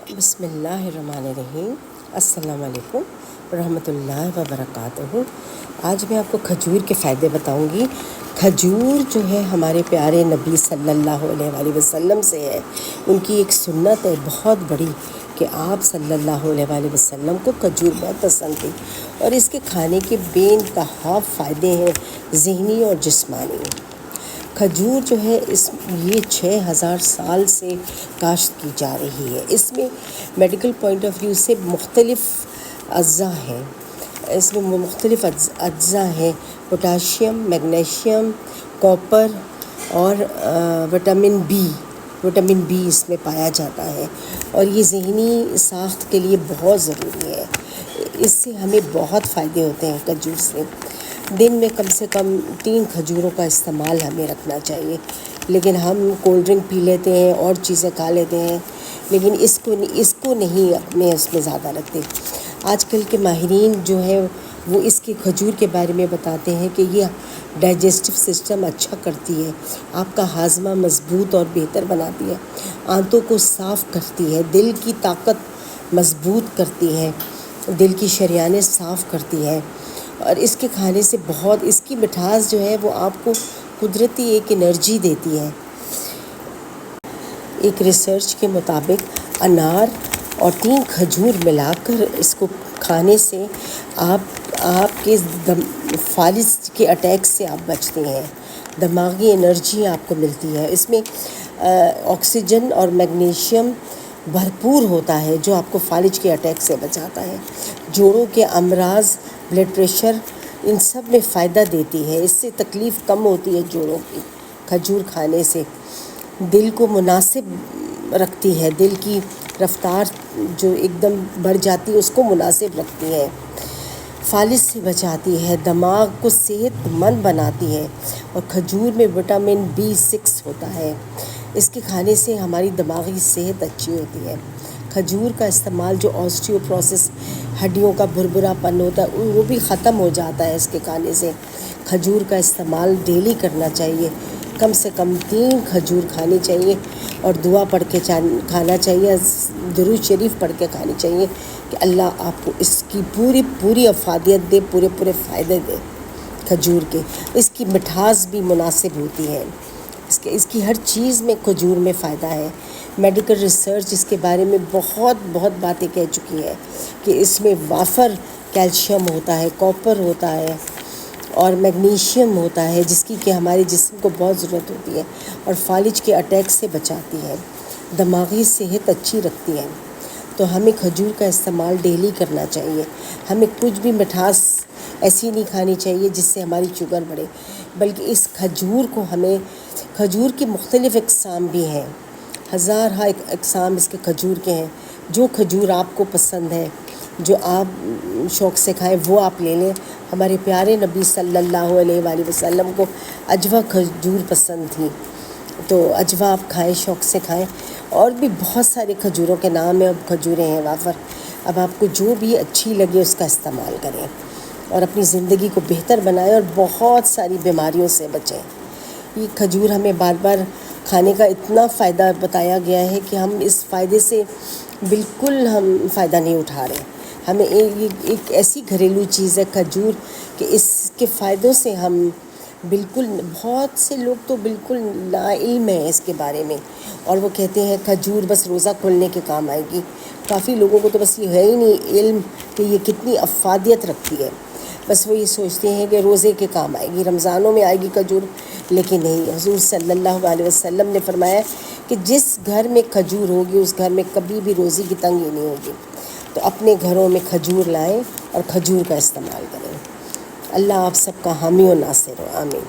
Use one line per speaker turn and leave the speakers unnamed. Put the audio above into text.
بسم اللہ الرحمن الرحیم۔ السلام علیکم ورحمۃ اللہ وبرکاتہ۔ آج میں آپ کو کھجور کے فائدے بتاؤں گی۔ کھجور جو ہے ہمارے پیارے نبی صلی اللہ علیہ وآلہ وسلم سے ہے، ان کی ایک سنت ہے بہت بڑی کہ آپ صلی اللہ علیہ وآلہ وسلم کو کھجور بہت پسند تھی، اور اس کے کھانے کے بے انتہا فائدے ہیں، ذہنی اور جسمانی۔ کھجور جو ہے یہ 6000 سال سے کاشت کی جا رہی ہے۔ اس میں میڈیکل پوائنٹ آف ویو سے مختلف اجزاء ہیں، اس میں مختلف اجزاء ہیں، پوٹاشیم، میگنیشیم، کاپر اور وٹامن بی اس میں پایا جاتا ہے، اور یہ ذہنی ساخت کے لیے بہت ضروری ہے۔ اس سے ہمیں بہت فائدے ہوتے ہیں کھجور سے۔ دن میں کم سے کم 3 کھجوروں کا استعمال ہمیں رکھنا چاہیے، لیکن ہم کولڈ ڈرنک پی لیتے ہیں اور چیزیں کھا لیتے ہیں، لیکن اس کو نہیں اپنے اس میں زیادہ رکھتے۔ آج کل کے ماہرین جو ہیں وہ اس کے کھجور کے بارے میں بتاتے ہیں کہ یہ ڈائجسٹو سسٹم اچھا کرتی ہے، آپ کا ہاضمہ مضبوط اور بہتر بناتی ہے، آنتوں کو صاف کرتی ہے، دل کی طاقت مضبوط کرتی ہے، دل کی شریانیں صاف کرتی ہے، اور اس کے کھانے سے اس کی مٹھاس جو ہے وہ آپ کو قدرتی ایک انرجی دیتی ہے۔ ایک ریسرچ کے مطابق انار اور 3 کھجور ملا کر اس کو کھانے سے آپ کے فالج کے اٹیک سے آپ بچتے ہیں، دماغی انرجی آپ کو ملتی ہے۔ اس میں آکسیجن اور میگنیشیم بھرپور ہوتا ہے جو آپ کو فالج کے اٹیک سے بچاتا ہے، جوڑوں کے امراض، بلڈ پریشر، ان سب میں فائدہ دیتی ہے۔ اس سے تکلیف کم ہوتی ہے جوڑوں کی، کھجور کھانے سے۔ دل کو مناسب رکھتی ہے، دل کی رفتار جو ایک دم بڑھ جاتی ہے اس کو مناسب رکھتی ہے، فالج سے بچاتی ہے، دماغ کو صحت مند بناتی ہے، اور کھجور میں وٹامن B6 ہوتا ہے۔ اس کے کھانے سے ہماری دماغی صحت اچھی ہوتی ہے۔ کھجور کا استعمال جو آسٹیوپروسس، ہڈیوں کا بھربھرا پن ہوتا ہے وہ بھی ختم ہو جاتا ہے اس کے کھانے سے۔ کھجور کا استعمال ڈیلی کرنا چاہیے، کم سے کم 3 کھجور کھانی چاہیے، اور دعا پڑھ کے کھانا چاہیے، درود شریف پڑھ کے کھانی چاہیے کہ اللہ آپ کو اس کی پوری افادیت دے، پورے فائدے دے کھجور کے۔ اس کی مٹھاس بھی مناسب ہوتی ہے، اس کی ہر چیز میں کھجور میں فائدہ ہے۔ میڈیکل ریسرچ اس کے بارے میں بہت باتیں کہہ چکی ہے کہ اس میں وافر کیلشیم ہوتا ہے، کاپر ہوتا ہے، اور میگنیشیم ہوتا ہے، جس کی کہ ہمارے جسم کو بہت ضرورت ہوتی ہے، اور فالج کے اٹیک سے بچاتی ہے، دماغی صحت اچھی رکھتی ہے۔ تو ہمیں کھجور کا استعمال ڈیلی کرنا چاہیے۔ ہمیں کچھ بھی مٹھاس ایسی نہیں کھانی چاہیے جس سے ہماری شوگر بڑھے، بلکہ اس کھجور کی مختلف اقسام بھی ہیں، ہزارہ اقسام اس کے کھجور کے ہیں۔ جو کھجور آپ کو پسند ہے، جو آپ شوق سے کھائیں وہ آپ لے لیں۔ ہمارے پیارے نبی صلی اللہ علیہ وآلہ وسلم کو عجوہ کھجور پسند تھی، تو عجوہ آپ کھائیں، شوق سے کھائیں۔ اور بھی بہت سارے کھجوروں کے نام ہیں، اب کھجوریں ہیں وافر۔ اب آپ کو جو بھی اچھی لگے اس کا استعمال کریں، اور اپنی زندگی کو بہتر بنائیں، اور بہت ساری بیماریوں سے بچیں۔ یہ کھجور ہمیں بار بار کھانے کا اتنا فائدہ بتایا گیا ہے کہ ہم اس فائدے سے بالکل فائدہ نہیں اٹھا رہے۔ ہمیں ایک ایسی گھریلو چیز ہے کھجور کہ اس کے فائدوں سے ہم بالکل، بہت سے لوگ تو بالکل لا علم ہیں اس کے بارے میں، اور وہ کہتے ہیں کھجور بس روزہ کھولنے کے کام آئے گی۔ کافی لوگوں کو تو بس یہ ہے ہی نہیں علم کہ یہ کتنی افادیت رکھتی ہے، بس وہ یہ سوچتے ہیں کہ روزے کے کام آئے گی، رمضانوں میں آئے گی کھجور، لیکن نہیں۔ حضور صلی اللہ علیہ وسلم نے فرمایا کہ جس گھر میں کھجور ہوگی اس گھر میں کبھی بھی روزی کی تنگی نہیں ہوگی۔ تو اپنے گھروں میں کھجور لائیں اور کھجور کا استعمال کریں۔ اللہ آپ سب کا حامی و ناصر ہو، آمین۔